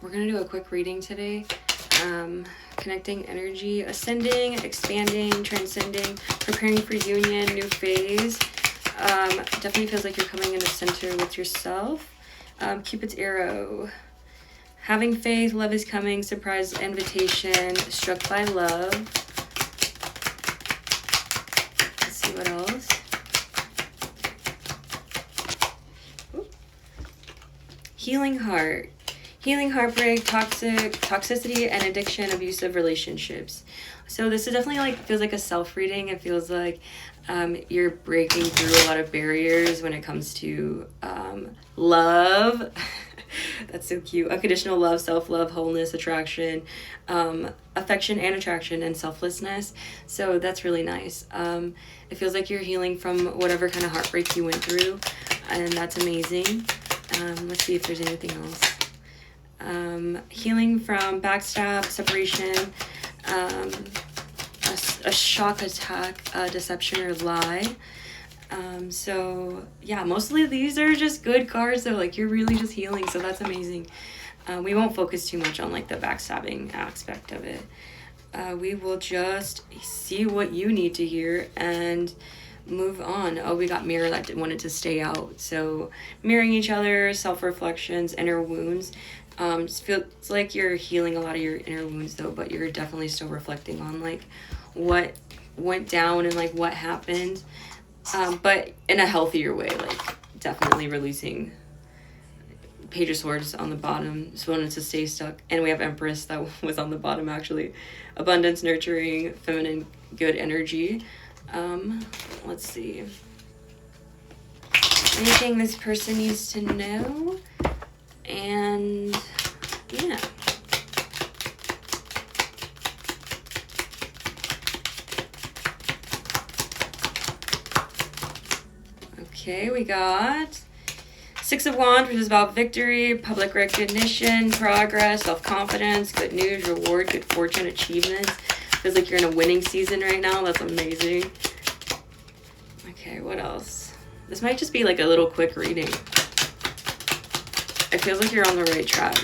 we're going to do a quick reading today. Connecting energy, ascending, expanding, transcending, preparing for union, new phase. Definitely feels like you're coming into center with yourself. Cupid's arrow. Having faith, love is coming, surprise invitation, struck by love. Let's see what else. Ooh. Healing heart. Healing heartbreak, toxicity, and addiction, abusive relationships. So this is definitely like, feels like a self-reading. It feels like you're breaking through a lot of barriers when it comes to love. That's so cute. Unconditional love, self-love, wholeness, attraction, affection and attraction, and selflessness. So that's really nice. It feels like you're healing from whatever kind of heartbreak you went through, and that's amazing. Let's see if there's anything else. Healing from backstab, separation, a shock attack, deception, or lie. So yeah, mostly these are just good cards, so like you're really just healing, so that's amazing. We won't focus too much on like the backstabbing aspect of it. We will just see what you need to hear and move on. Oh, we got mirror that wanted to stay out. So mirroring each other, self-reflections, inner wounds. It feels like you're healing a lot of your inner wounds though, but you're definitely still reflecting on like what went down and like what happened, but in a healthier way, like definitely releasing. Page of Swords on the bottom, so wanted to stay stuck, and we have Empress that was on the bottom actually. Abundance, nurturing, feminine, good energy. Let's see, anything this person needs to know. And yeah, okay, we got Six of Wands, which is about victory, public recognition, progress, self-confidence, good news, reward, good fortune, achievements. Feels like you're in a winning season right now. That's amazing. Okay, what else? This might just be like a little quick reading. It feels like you're on the right track.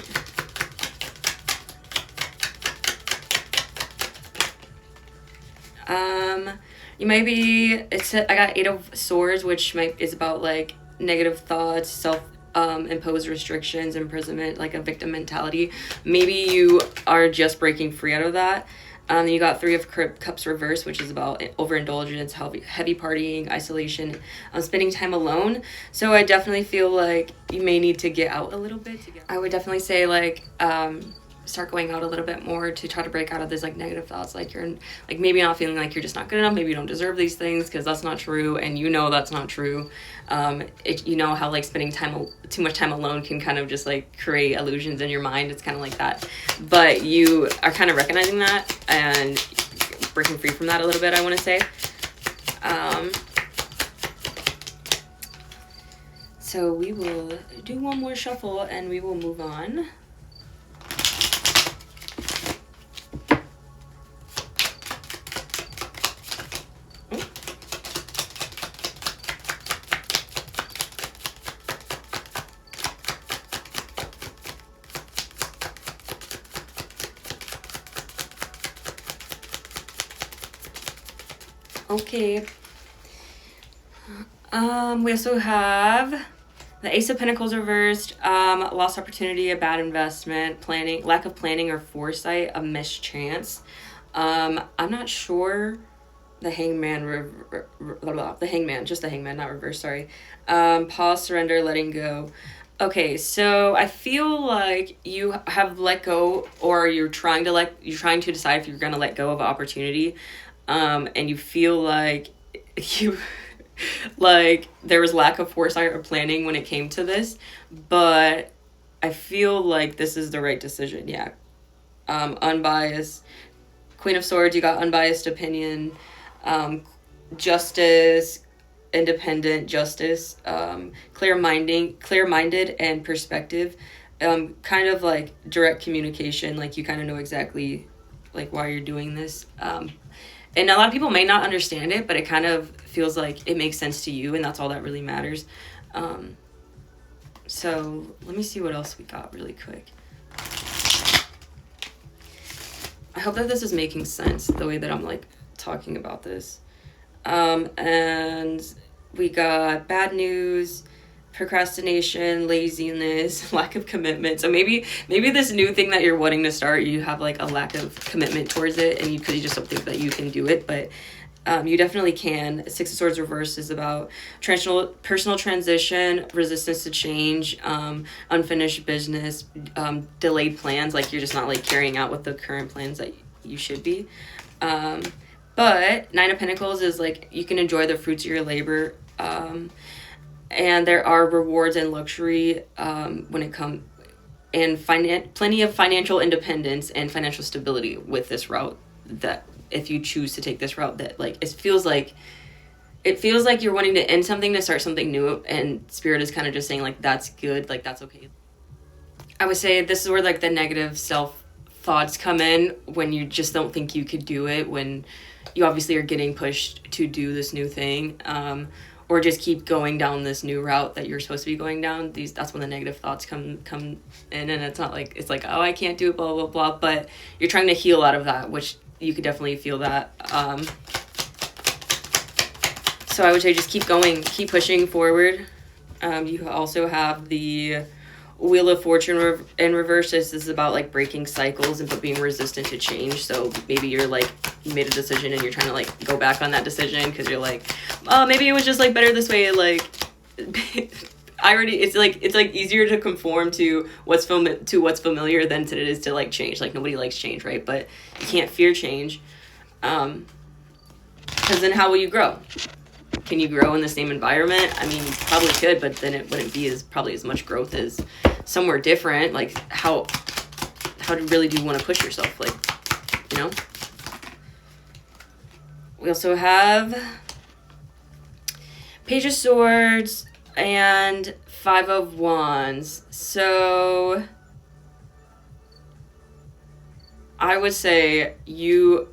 You might be, I got Eight of Swords, which is about like negative thoughts, self-imposed restrictions, imprisonment, like a victim mentality. Maybe you are just breaking free out of that. You got Three of Cups reversed, which is about overindulgence, heavy partying, isolation, spending time alone. So I definitely feel like you may need to get out a little bit. I would definitely say like start going out a little bit more to try to break out of these like negative thoughts, like you're like maybe not feeling like you're just not good enough, maybe you don't deserve these things, because that's not true, and you know that's not true. You know how like spending too much time alone can kind of just like create illusions in your mind. It's kind of like that, but you are kind of recognizing that and breaking free from that a little bit, I want to say. So we will do one more shuffle and we will move on. Okay. We also have the Ace of Pentacles reversed, lost opportunity, a bad investment, planning, lack of planning or foresight, a mischance. I'm not sure. The Hangman, the Hangman, not reverse, sorry. Pause, surrender, letting go. Okay, so I feel like you have let go, or you're trying to decide if you're gonna let go of an opportunity, and you feel like you like there was lack of foresight or planning when it came to this, but I feel like this is the right decision. Yeah. Unbiased. Queen of Swords, you got unbiased opinion, justice, independent justice, clear-minded and perspective, kind of like direct communication, like you kind of know exactly like why you're doing this. And a lot of people may not understand it, but it kind of feels like it makes sense to you, and that's all that really matters. So let me see what else we got really quick. hope that this is making sense, the way that I'm like talking about this. And we got bad news, procrastination, laziness, lack of commitment. So maybe this new thing that you're wanting to start, you have like a lack of commitment towards it, and you just don't think that you can do it, but you definitely can. Six of Swords reverse is about personal transition, resistance to change, unfinished business, delayed plans, like you're just not like carrying out with the current plans that you should be. But Nine of Pentacles is like you can enjoy the fruits of your labor, and there are rewards and luxury when it comes, and plenty of financial independence and financial stability with this route, that if you choose to take this route, that like it feels like you're wanting to end something to start something new, and Spirit is kind of just saying like that's good, like that's okay. I would say this is where like the negative self thoughts come in, when you just don't think you could do it, when you obviously are getting pushed to do this new thing, or just keep going down this new route that you're supposed to be going down. That's when the negative thoughts come in, and it's not like it's like, oh, I can't do it, blah blah blah, but you're trying to heal out of that, which you could definitely feel that. So I would say just keep going, keep pushing forward. You also have the Wheel of Fortune in reverse. This is about like breaking cycles and being resistant to change. So maybe you're like, you made a decision and you're trying to like go back on that decision because you're like, oh, maybe it was just like better this way. Like it's like easier to conform to what's familiar than it is to like change. Like nobody likes change, right? But you can't fear change, because then how will you grow? Can you grow in the same environment? I mean, you probably could, but then it wouldn't be probably as much growth as somewhere different. Like how really do you want to push yourself? Like, you know? We also have Page of Swords and Five of Wands. So I would say you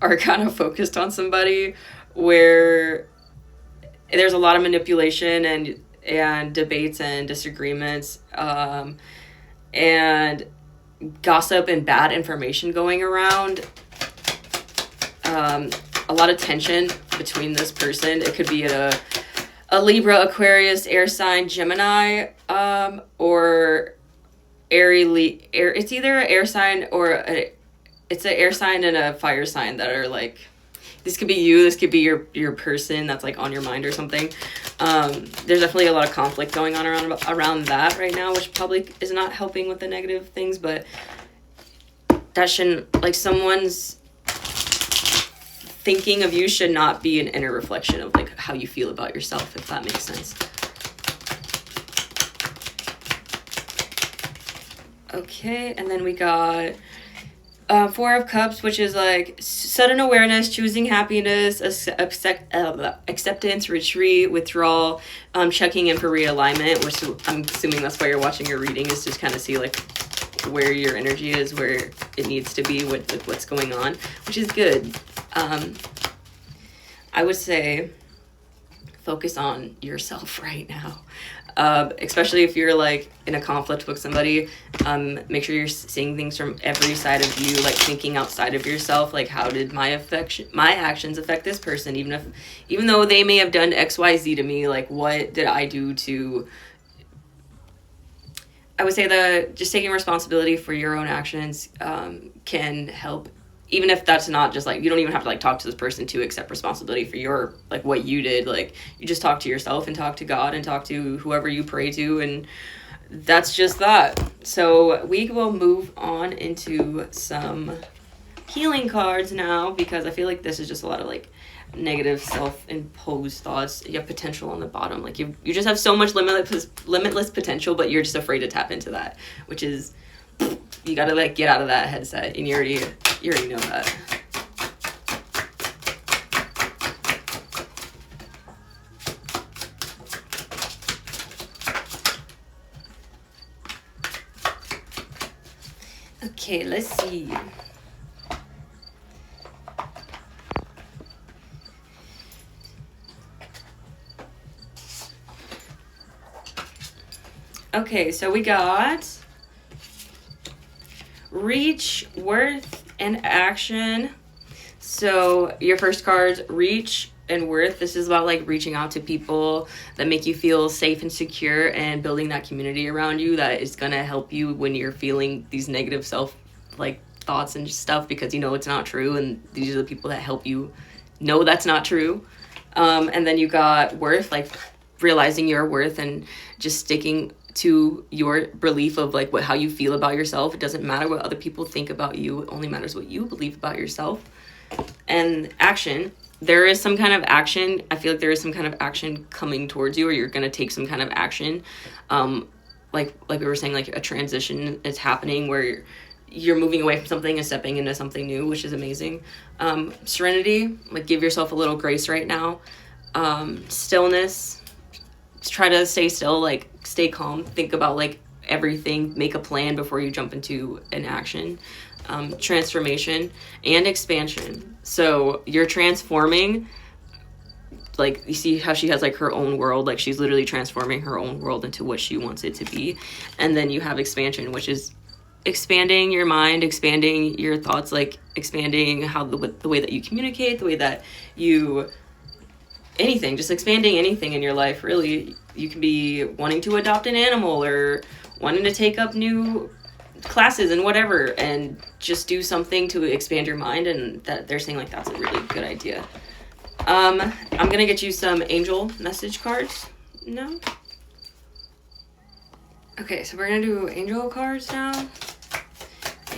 are kind of focused on somebody where there's a lot of manipulation and debates and disagreements, and gossip and bad information going around. A lot of tension between this person. It could be a Libra, Aquarius, air sign, Gemini, or it's either an air sign or it's an air sign and a fire sign that are like, this could be you, this could be your person that's like on your mind or something. There's definitely a lot of conflict going on around that right now, which probably is not helping with the negative things, but that shouldn't, like, someone's thinking of you should not be an inner reflection of like how you feel about yourself, if that makes sense. Okay, and then we got Four of Cups, which is like sudden awareness, choosing happiness, acceptance, retreat, withdrawal, checking in for realignment. I'm assuming that's why you're watching your reading, is just kind of see like where your energy is, where it needs to be, what's going on, which is good. I would say focus on yourself right now. Especially if you're like in a conflict with somebody, make sure you're seeing things from every side of you, like thinking outside of yourself, like how did my actions affect this person, even though they may have done XYZ to me, like what did I do to... I would say that just taking responsibility for your own actions can help, even if that's not just like, you don't even have to like talk to this person to accept responsibility for your, like what you did. Like you just talk to yourself and talk to God and talk to whoever you pray to, and that's just that. So we will move on into some healing cards now, because I feel like this is just a lot of like negative self-imposed thoughts. You have potential on the bottom, like you just have so much limitless potential, but you're just afraid to tap into that, which is, you gotta like get out of that headset, and you already know that. Okay, let's see. Okay, so we got reach, worth, and action. So your first card's reach and worth. This is about like reaching out to people that make you feel safe and secure and building that community around you that is going to help you when you're feeling these negative self like thoughts and stuff, because you know it's not true, and these are the people that help you know that's not true. And then you got worth, like realizing your worth and just sticking to your belief of like how you feel about yourself. It doesn't matter what other people think about you, it only matters what you believe about yourself. And action, there is some kind of action. I feel like there is some kind of action coming towards you, or you're going to take some kind of action. Like we were saying, like a transition is happening where you're moving away from something and stepping into something new, which is amazing. Serenity, like give yourself a little grace right now. Stillness, try to stay still, like stay calm, think about like everything, make a plan before you jump into an action. Transformation and expansion. So you're transforming, like you see how she has like her own world, like she's literally transforming her own world into what she wants it to be. And then you have expansion, which is expanding your mind, expanding your thoughts, like expanding how the way that you communicate, the way that you anything, just expanding anything in your life. Really, you can be wanting to adopt an animal or wanting to take up new classes and whatever, and just do something to expand your mind, and that they're saying like that's a really good idea. I'm gonna get you some angel message cards now. Okay, so we're gonna do angel cards now.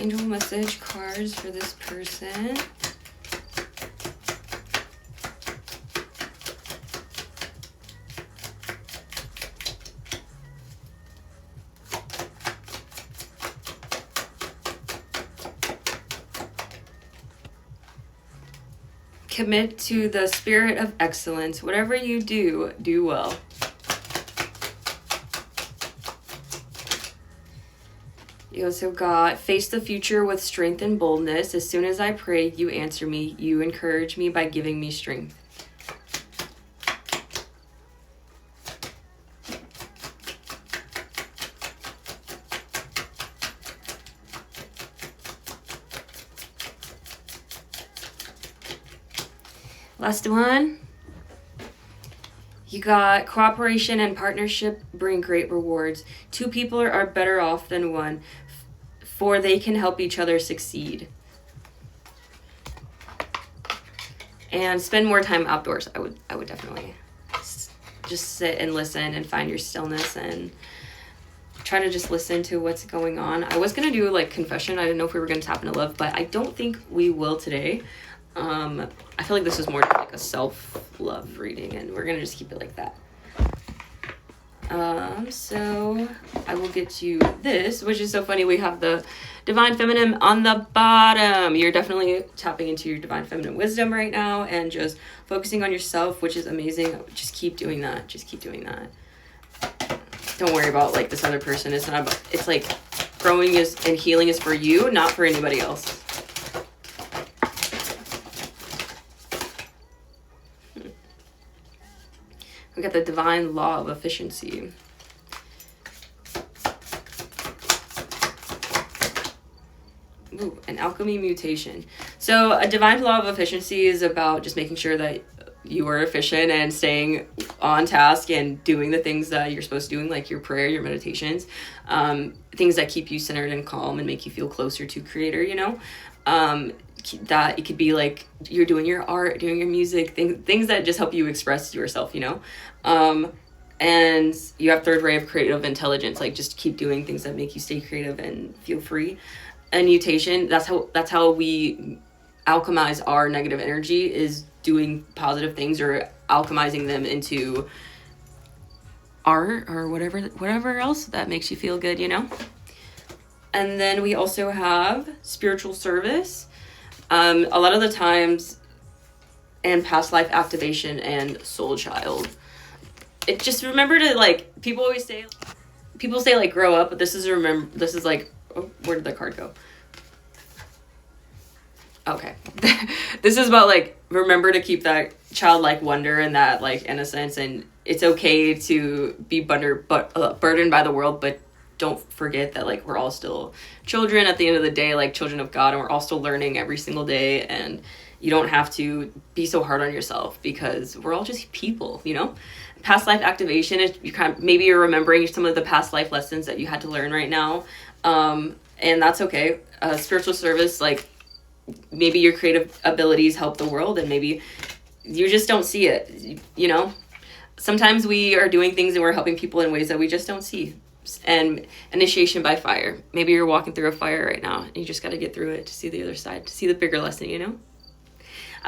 Angel message cards for this person. Commit to the spirit of excellence. Whatever you do, do well. You also got face the future with strength and boldness. As soon as I pray, you answer me. You encourage me by giving me strength. Last one. You got cooperation and partnership bring great rewards. Two people are better off than one, for they can help each other succeed. And spend more time outdoors. I would definitely just sit and listen and find your stillness and try to just listen to what's going on. I was gonna do like confession. I didn't know if we were gonna tap into love, but I don't think we will today. I feel like this is more like a self-love reading, and we're gonna just keep it like that. So I will get you this, which is so funny. We have the Divine Feminine on the bottom. You're definitely tapping into your Divine Feminine wisdom right now and just focusing on yourself, which is amazing. Just keep doing that. Just keep doing that. Don't worry about like this other person. It's not about, it's like growing is and healing is for you, not for anybody else. We got the divine law of efficiency. Ooh, an alchemy mutation. So a divine law of efficiency is about just making sure that you are efficient and staying on task and doing the things that you're supposed to do, like your prayer, your meditations, things that keep you centered and calm and make you feel closer to Creator, you know? That it could be like you're doing your art, doing your music, things that just help you express yourself, you know? And you have third ray of creative intelligence, like just keep doing things that make you stay creative and feel free. And mutation, that's how we alchemize our negative energy, is doing positive things or alchemizing them into art or whatever else that makes you feel good, you know? And then we also have spiritual service. A lot of the times, and past life activation and soul child. It just remember to like, people say like grow up, but this is like, oh, where did the card go? Okay. This is about like, remember to keep that childlike wonder and that like innocence, and it's okay to be burdened by the world, but don't forget that like we're all still children at the end of the day, like children of God, and we're all still learning every single day. And you don't have to be so hard on yourself because we're all just people, you know. Past life activation is you kind of, maybe you're remembering some of the past life lessons that you had to learn right now, and that's okay. Spiritual service, like maybe your creative abilities help the world, and maybe you just don't see it, you know. Sometimes we are doing things and we're helping people in ways that we just don't see. And initiation by fire. Maybe you're walking through a fire right now and you just got to get through it to see the other side, to see the bigger lesson, you know?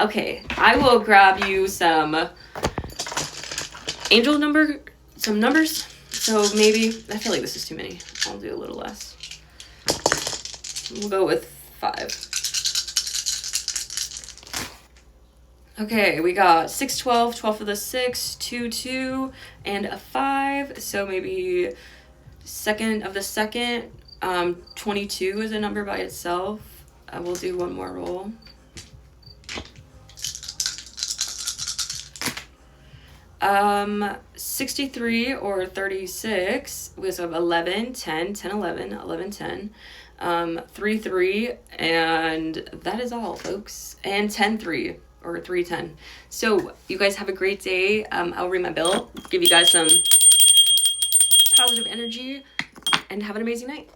Okay, I will grab you some angel number, some numbers. So maybe, I feel like this is too many. I'll do a little less. We'll go with 5. Okay, we got 6, 12, 12 for the 6, 2, 2, and a 5. So maybe second of the second. 22 is a number by itself. I will do one more roll. Um, 63 or 36 was of 11, 10, 10, 11, 11, 10. 3, 3, and that is all, folks. And 10, 3. Or 310. So you guys have a great day. I'll ring my bell, give you guys some positive energy, and have an amazing night.